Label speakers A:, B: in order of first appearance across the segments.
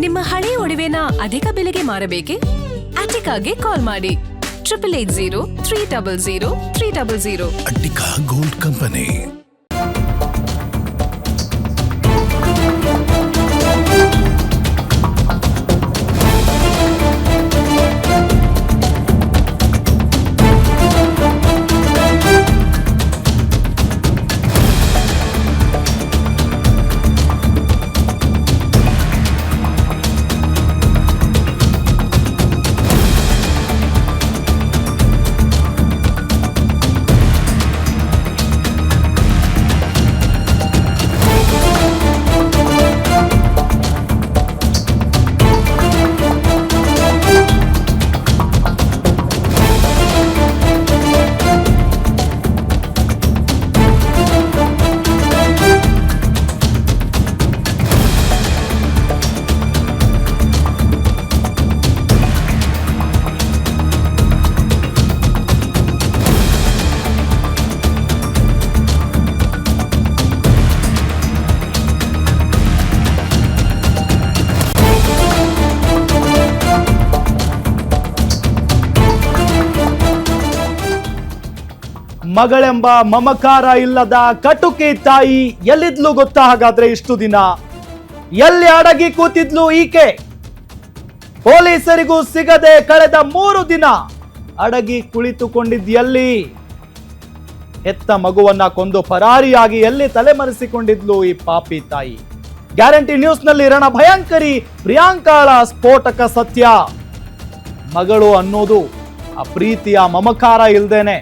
A: ನಿಮ್ಮ ಹಳೆಯ ಒಡವೆನ ಅಧಿಕ ಬೆಲೆಗೆ ಮಾರಬೇಕೆ? ಅಟಿಕಾಗೆ ಕಾಲ್ ಮಾಡಿ 8880
B: ಅಟ್ಟಿಕಾ ಗೋಲ್ಡ್ ಕಂಪನಿ.
C: ಮಗಳೆಂಬ ಮಮಕಾರ ಇಲ್ಲದ ಕಟುಕಿ ತಾಯಿ ಎಲ್ಲಿದ್ಲು ಗೊತ್ತಾ? ಹಾಗಾದ್ರೆ ಇಷ್ಟು ದಿನ ಎಲ್ಲಿ ಅಡಗಿ ಕೂತಿದ್ಲು ಈಕೆ? ಪೊಲೀಸರಿಗೂ ಸಿಗದೆ ಕಳೆದ 3 ದಿನ ಅಡಗಿ ಕುಳಿತುಕೊಂಡಿದ್ಯಲ್ಲಿ? ಹೆತ್ತ ಮಗುವನ್ನ ಕೊಂದು ಪರಾರಿಯಾಗಿ ಎಲ್ಲಿ ತಲೆಮರೆಸಿಕೊಂಡಿದ್ಲು ಈ ಪಾಪಿ ತಾಯಿ? ಗ್ಯಾರಂಟಿ ನ್ಯೂಸ್ ನಲ್ಲಿ ರಣ ಭಯಂಕರಿ ಪ್ರಿಯಾಂಕಾಳ ಸ್ಫೋಟಕ ಸತ್ಯ. ಮಗಳು ಅನ್ನೋದು ಆ ಪ್ರೀತಿಯ ಮಮಕಾರ ಇಲ್ದೇನೆ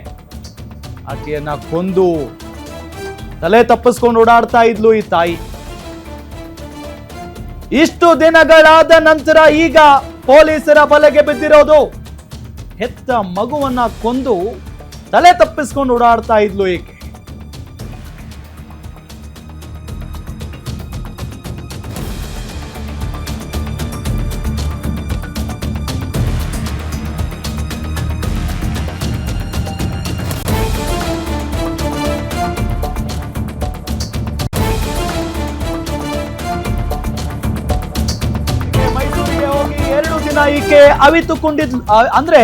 C: ಆಕೆಯನ್ನ ಕೊಂದು ತಲೆ ತಪ್ಪಿಸ್ಕೊಂಡು ಓಡಾಡ್ತಾ ಇದ್ಲು ಈ ತಾಯಿ. ಇಷ್ಟು ದಿನಗಳಾದ ನಂತರ ಈಗ ಪೊಲೀಸರ ಬಲೆಗೆ ಬಿದ್ದಿರೋದು. ಹೆತ್ತ ಮಗುವನ್ನ ಕೊಂದು ತಲೆ ತಪ್ಪಿಸ್ಕೊಂಡು ಓಡಾಡ್ತಾ ಇದ್ಲು ಈಕೆ. ಈಕೆ ಅವಿತುಕೊಂಡಿದ್ಲು, ಅಂದ್ರೆ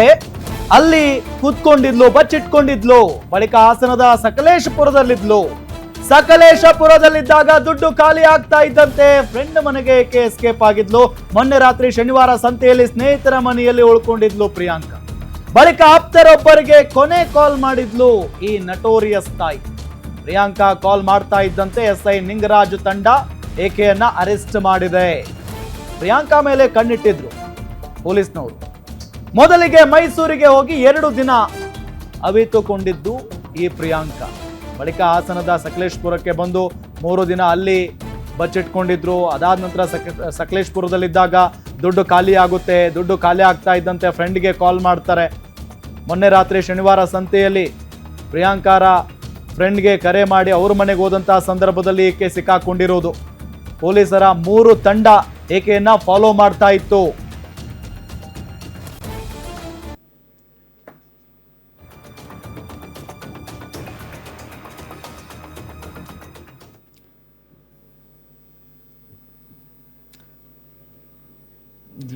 C: ಅಲ್ಲಿ ಕೂತ್ಕೊಂಡಿದ್ಲು, ಬಚ್ಚಿಟ್ಕೊಂಡಿದ್ಲು. ಬಳಿಕ ಹಾಸನದ ಸಕಲೇಶಪುರದಲ್ಲಿದ್ದಾಗ ದುಡ್ಡು ಖಾಲಿ ಆಗ್ತಾ ಇದ್ದಂತೆ ಫ್ರೆಂಡ್ ಮನೆಗೆ ಈಕೆ ಎಸ್ಕೇಪ್ ಆಗಿದ್ಲು. ಮೊನ್ನೆ ರಾತ್ರಿ ಶನಿವಾರ ಸಂತೆಯಲ್ಲಿ ಸ್ನೇಹಿತರ ಮನೆಯಲ್ಲಿ ಉಳ್ಕೊಂಡಿದ್ಲು ಪ್ರಿಯಾಂಕಾ. ಬಳಿಕ ಆಪ್ತರೊಬ್ಬರಿಗೆ ಕೊನೆ ಕಾಲ್ ಮಾಡಿದ್ಲು ಈ ನಟೋರಿಯಸ್ ತಾಯಿ. ಪ್ರಿಯಾಂಕಾ ಕಾಲ್ ಮಾಡ್ತಾ ಇದ್ದಂತೆ SI ನಿಂಗರಾಜು ತಂಡ ಈಕೆಯನ್ನ ಅರೆಸ್ಟ್ ಮಾಡಿದೆ. ಪ್ರಿಯಾಂಕಾ ಮೇಲೆ ಕಣ್ಣಿಟ್ಟಿದ್ರು ಪೊಲೀಸ್ನವರು. ಮೊದಲಿಗೆ ಮೈಸೂರಿಗೆ ಹೋಗಿ 2 ದಿನ ಅವಿತುಕೊಂಡಿದ್ದು ಈ ಪ್ರಿಯಾಂಕಾ. ಬಳಿಕ ಹಾಸನದ ಸಕಲೇಶಪುರಕ್ಕೆ ಬಂದು 3 ದಿನ ಅಲ್ಲಿ ಬಚ್ಚಿಟ್ಕೊಂಡಿದ್ರು. ಅದಾದ ನಂತರ ಸಕಲೇಶಪುರದಲ್ಲಿದ್ದಾಗ ದುಡ್ಡು ಖಾಲಿ ಆಗುತ್ತೆ. ದುಡ್ಡು ಖಾಲಿ ಆಗ್ತಾ ಇದ್ದಂತೆ ಫ್ರೆಂಡ್ಗೆ ಕಾಲ್ ಮಾಡ್ತಾರೆ. ಮೊನ್ನೆ ರಾತ್ರಿ ಶನಿವಾರ ಸಂತೆಯಲ್ಲಿ ಪ್ರಿಯಾಂಕಾರ ಫ್ರೆಂಡ್ಗೆ ಕರೆ ಮಾಡಿ ಅವ್ರ ಮನೆಗೆ ಹೋದಂತಹ ಸಂದರ್ಭದಲ್ಲಿ ಈಕೆ ಸಿಕ್ಕಾಕೊಂಡಿರೋದು. ಪೊಲೀಸರ 3 ತಂಡ ಈಕೆಯನ್ನ ಫಾಲೋ ಮಾಡ್ತಾ ಇತ್ತು.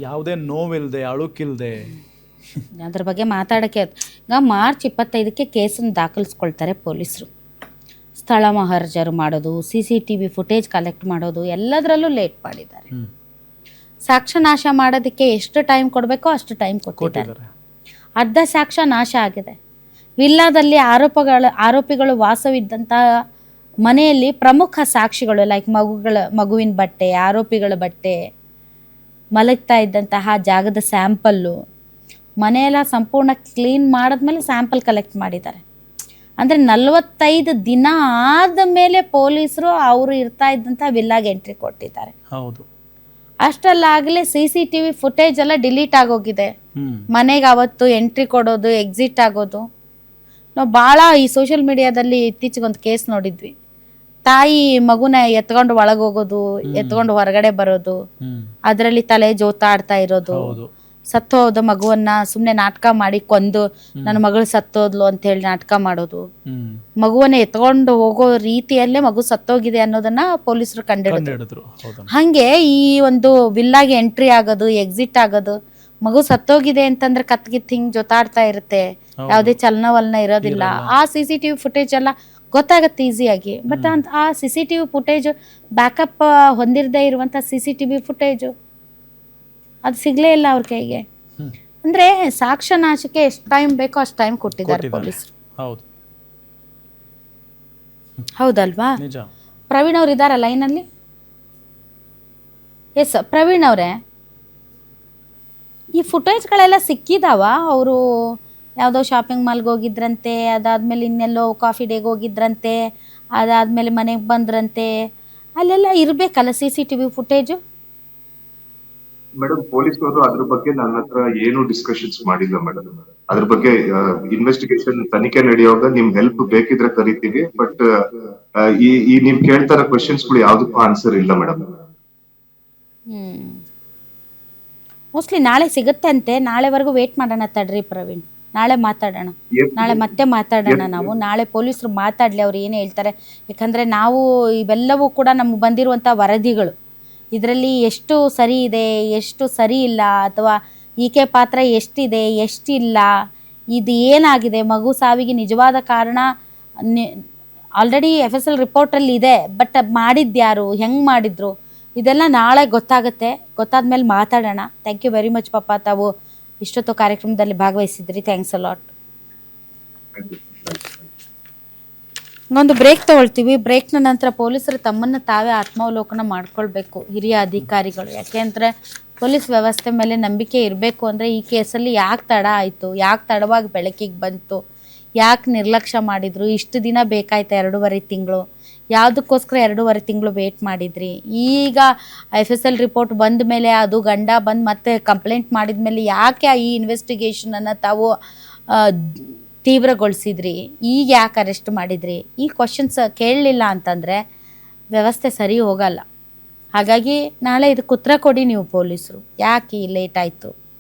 C: ಯಾವುದೇ ನೋವಿಲ್ದೆ ಅಳುಕಿಲ್ದೆ
D: ಅದ್ರ ಬಗ್ಗೆ ಮಾತಾಡೋಕ್ಕೆ ಈಗ ಮಾರ್ಚ್ 25ಕ್ಕೆ ಕೇಸನ್ನು ದಾಖಲಿಸ್ಕೊಳ್ತಾರೆ ಪೊಲೀಸರು. ಸ್ಥಳ ಮಹರ್ಜರು ಮಾಡೋದು, CCTV ಫುಟೇಜ್ ಕಲೆಕ್ಟ್ ಮಾಡೋದು ಎಲ್ಲದರಲ್ಲೂ ಲೇಟ್ ಮಾಡಿದ್ದಾರೆ. ಸಾಕ್ಷ್ಯ ನಾಶ ಮಾಡೋದಕ್ಕೆ ಎಷ್ಟು ಟೈಮ್ ಕೊಡಬೇಕೋ ಅಷ್ಟು ಟೈಮ್ ಕೊಟ್ಟಿದ್ದಾರೆ. ಅರ್ಧ ಸಾಕ್ಷ್ಯ ನಾಶ ಆಗಿದೆ. ವಿಲ್ಲಾದಲ್ಲಿ ಆರೋಪಿಗಳು ವಾಸವಿದ್ದಂತಹ ಮನೆಯಲ್ಲಿ ಪ್ರಮುಖ ಸಾಕ್ಷಿಗಳು ಲೈಕ್ ಮಗುವಿನ ಬಟ್ಟೆ, ಆರೋಪಿಗಳ ಬಟ್ಟೆ, ಮಲಗ್ತಾ ಇದ್ದಂತಹ ಜಾಗದ ಸ್ಯಾಂಪಲ್ಲು, ಮನೆಯೆಲ್ಲ ಸಂಪೂರ್ಣ ಕ್ಲೀನ್ ಮಾಡಿದ್ಮೇಲೆ ಸ್ಯಾಂಪಲ್ ಕಲೆಕ್ಟ್ ಮಾಡಿದ್ದಾರೆ. ಅಂದರೆ 45 ದಿನ ಆದ ಮೇಲೆ ಪೊಲೀಸರು ಅವರು ಇರ್ತಾ ಇದ್ದಂಥ ವಿಲ್ಲಾಗೆ ಎಂಟ್ರಿ ಕೊಟ್ಟಿದ್ದಾರೆ.
C: ಹೌದು,
D: ಅಷ್ಟಲ್ಲಾಗಲೇ CCTV ಫುಟೇಜ್ ಎಲ್ಲ ಡಿಲೀಟ್ ಆಗೋಗಿದೆ. ಮನೆಗೆ ಅವತ್ತು ಎಂಟ್ರಿ ಕೊಡೋದು, ಎಕ್ಸಿಟ್ ಆಗೋದು ನಾವು ಭಾಳ ಈ ಸೋಷಿಯಲ್ ಮೀಡಿಯಾದಲ್ಲಿ ಇತ್ತೀಚೆಗೆ ಒಂದು ಕೇಸ್ ನೋಡಿದ್ವಿ. ತಾಯಿ ಮಗುನ ಎತ್ಕೊಂಡು ಒಳಗೋಗೋದು, ಎತ್ಕೊಂಡು ಹೊರಗಡೆ ಬರೋದು, ಅದರಲ್ಲಿ ತಲೆ ಜೋತಾಡ್ತಾ ಇರೋದು, ಸತ್ತೋದ ಮಗುವನ್ನ ಸುಮ್ಮನೆ ನಾಟಕ ಮಾಡಿ ಕೊಂದು ನನ್ನ ಮಗಳು ಸತ್ತೋದ್ಲು ಅಂತ ಹೇಳಿ ನಾಟಕ ಮಾಡೋದು, ಮಗುವನ್ನ ಎತ್ಕೊಂಡು ಹೋಗೋ ರೀತಿಯಲ್ಲೇ ಮಗು ಸತ್ತೋಗಿದೆ ಅನ್ನೋದನ್ನ ಪೊಲೀಸರು ಕಂಡಿಡಿದ್ರು. ಹಂಗೆ ಈ ಒಂದು ವಿಲ್ಲಾಗೆ ಎಂಟ್ರಿ ಆಗೋದು, ಎಕ್ಸಿಟ್ ಆಗೋದು, ಮಗು ಸತ್ತೋಗಿದೆ ಅಂತಂದ್ರೆ ಕತ್ಗಿತ್ ಹಿಂಗ್ ಜೊತಾಡ್ತಾ ಇರುತ್ತೆ, ಯಾವುದೇ ಚಲನವಲನ ಇರೋದಿಲ್ಲ. ಆ CCTV ಫುಟೇಜ್ ಎಲ್ಲ ಗೊತ್ತಾಗತ್ತೆ ಈಸಿಯಾಗಿ. ಬಟ್ ಆ CCTV ಫುಟೇಜ್ ಬ್ಯಾಕಪ್ ಹೊಂದಿರದೇ ಇರುವಂತ CCTV ಫುಟೇಜ್ ಅದು ಸಿಗ್ಲೇ ಇಲ್ಲ ಅವ್ರ ಕೈಗೆ. ಅಂದ್ರೆ ಸಾಕ್ಷ್ಯ ನಾಶಕ್ಕೆ ಎಷ್ಟು ಟೈಮ್ ಬೇಕೋ ಅಷ್ಟು ಟೈಮ್ ಕೊಟ್ಟಿದ್ದಾರೆ ಪೊಲೀಸರು. ಹೌದಲ್ವಾ? ಪ್ರವೀಣ್ ಅವ್ರು ಇದಾರ ಲೈನಲ್ಲಿ? ಎಸ್ ಪ್ರವೀಣ್ ಅವರೇ, ಈ ಫುಟೇಜ್ಗಳೆಲ್ಲ ಸಿಕ್ಕಿದಾವ? ಅವರು ಯಾವುದೋ ಶಾಪಿಂಗ್ ಮಾಲ್ಗೆ ಹೋಗಿದ್ರಂತೆ, ಅದಾದ್ಮೇಲೆ ಇನ್ನೆಲ್ಲೋ ಕಾಫಿ ಡೇಗೆ ಹೋಗಿದ್ರಂತೆ, ಅದಾದ್ಮೇಲೆ ಮನೆಗೆ ಬಂದ್ರಂತೆ, ಅಲ್ಲೆಲ್ಲ ಇರಬೇಕಲ್ಲ CCTV ಫುಟೇಜು?
E: ಮೇಡಮ್, ಪೊಲೀಸರು ಅದ್ರ ಬಗ್ಗೆ ನನ್ನ ಹತ್ರ ಏನು ಡಿಸ್ಕಷನ್ಸ್ ಮಾಡಿಲ್ಲ ಮೇಡಮ್. ಅದ್ರ ಬಗ್ಗೆ ಇನ್ವೆಸ್ಟಿಗೇಷನ್ ತನಿಖೆ ನಡೆಯುವಾಗ ನಿಮ್ ಹೆಲ್ಪ್ ಬೇಕಿದ್ರೆ ಕರಿತೀವಿ. ಬಟ್ ಈ ನೀವ್ ಕೇಳ್ತಾರ ಕ್ವೆಶನ್ಸ್ ಗಳು ಯಾವ್ದಕ್ಕೂ ಆನ್ಸರ್ ಇಲ್ಲ ಮೇಡಮ್.
D: ಮೋಸ್ಟ್ಲಿ ನಾಳೆ ಸಿಗುತ್ತೆ ಅಂತೆ. ನಾಳೆವರೆಗೂ ವೇಟ್ ಮಾಡೋಣ ತಡ್ರಿ ಪ್ರವೀಣ್, ನಾಳೆ ಮಾತಾಡೋಣ. ನಾಳೆ ಮತ್ತೆ ಮಾತಾಡೋಣ ನಾವು. ನಾಳೆ ಪೊಲೀಸರು ಮಾತಾಡ್ಲಿ, ಅವ್ರು ಏನು ಹೇಳ್ತಾರೆ. ಯಾಕಂದ್ರೆ ನಾವು ಇವೆಲ್ಲವೂ ಕೂಡ ನಮ್ಗೆ ಬಂದಿರುವಂಥ ವರದಿಗಳು, ಇದರಲ್ಲಿ ಎಷ್ಟು ಸರಿ ಇದೆ, ಎಷ್ಟು ಸರಿ ಇಲ್ಲ, ಅಥವಾ ಈಕೆ ಪಾತ್ರ ಎಷ್ಟಿದೆ, ಎಷ್ಟಿಲ್ಲ, ಇದು ಏನಾಗಿದೆ, ಮಗು ಸಾವಿಗೆ ನಿಜವಾದ ಕಾರಣ ಆಲ್ರೆಡಿ FSL ರಿಪೋರ್ಟಲ್ಲಿ ಇದೆ. ಬಟ್ ಮಾಡಿದ್ಯಾರು, ಹೆಂಗೆ ಮಾಡಿದ್ರು, ಇದೆಲ್ಲ ನಾಳೆ ಗೊತ್ತಾಗುತ್ತೆ. ಗೊತ್ತಾದ್ಮೇಲೆ ಮಾತಾಡೋಣ. ಥ್ಯಾಂಕ್ ಯು ವೆರಿ ಮಚ್ ಪಾಪ, ತಾವು ಇಷ್ಟೊತ್ತು ಕಾರ್ಯಕ್ರಮದಲ್ಲಿ ಭಾಗವಹಿಸಿದ್ರಿ. Thanks a lot. ಒಂದು ಬ್ರೇಕ್ ತಗೊಳ್ತೀವಿ. ಬ್ರೇಕ್ನ ನಂತರ ಪೊಲೀಸರು ತಮ್ಮನ್ನು ತಾವೇ ಆತ್ಮಾವಲೋಕನ ಮಾಡ್ಕೊಳ್ಬೇಕು, ಹಿರಿಯ ಅಧಿಕಾರಿಗಳು. ಯಾಕೆಂದರೆ ಪೊಲೀಸ್ ವ್ಯವಸ್ಥೆ ಮೇಲೆ ನಂಬಿಕೆ ಇರಬೇಕು. ಅಂದರೆ ಈ ಕೇಸಲ್ಲಿ ಯಾಕೆ ತಡ ಆಯಿತು, ಯಾಕೆ ತಡವಾಗಿ ಬೆಳಕಿಗೆ ಬಂತು, ಯಾಕೆ ನಿರ್ಲಕ್ಷ್ಯ ಮಾಡಿದರು, ಇಷ್ಟು ದಿನ ಬೇಕಾಯ್ತು 2.5 ತಿಂಗಳು, ಯಾವುದಕ್ಕೋಸ್ಕರ 2.5 ತಿಂಗಳು ವೇಟ್ ಮಾಡಿದ್ರಿ. ಈಗ FSL ರಿಪೋರ್ಟ್ ಬಂದ ಮೇಲೆ, ಅದು ಗಂಡ ಬಂದು ಮತ್ತೆ ಕಂಪ್ಲೇಂಟ್ ಮಾಡಿದ ಮೇಲೆ ಯಾಕೆ ಈ ಇನ್ವೆಸ್ಟಿಗೇಷನನ್ನು ತಾವು ತೀವ್ರಗೊಳಿಸಿದ್ರಿ, ಈಗ ಯಾಕೆ ಅರೆಸ್ಟ್ ಮಾಡಿದ್ರಿ, ಈ ಕ್ವಶನ್ಸ್ ಕೇಳಲಿಲ್ಲ ಅಂತಂದರೆ ವ್ಯವಸ್ಥೆ ಸರಿ ಹೋಗಲ್ಲ. ಹಾಗಾಗಿ ನಾಳೆ ಇದಕ್ಕೆ ಉತ್ತರ ಕೊಡಿ ನೀವು ಪೊಲೀಸರು, ಯಾಕೆ ಲೇಟ್ ಆಯಿತು.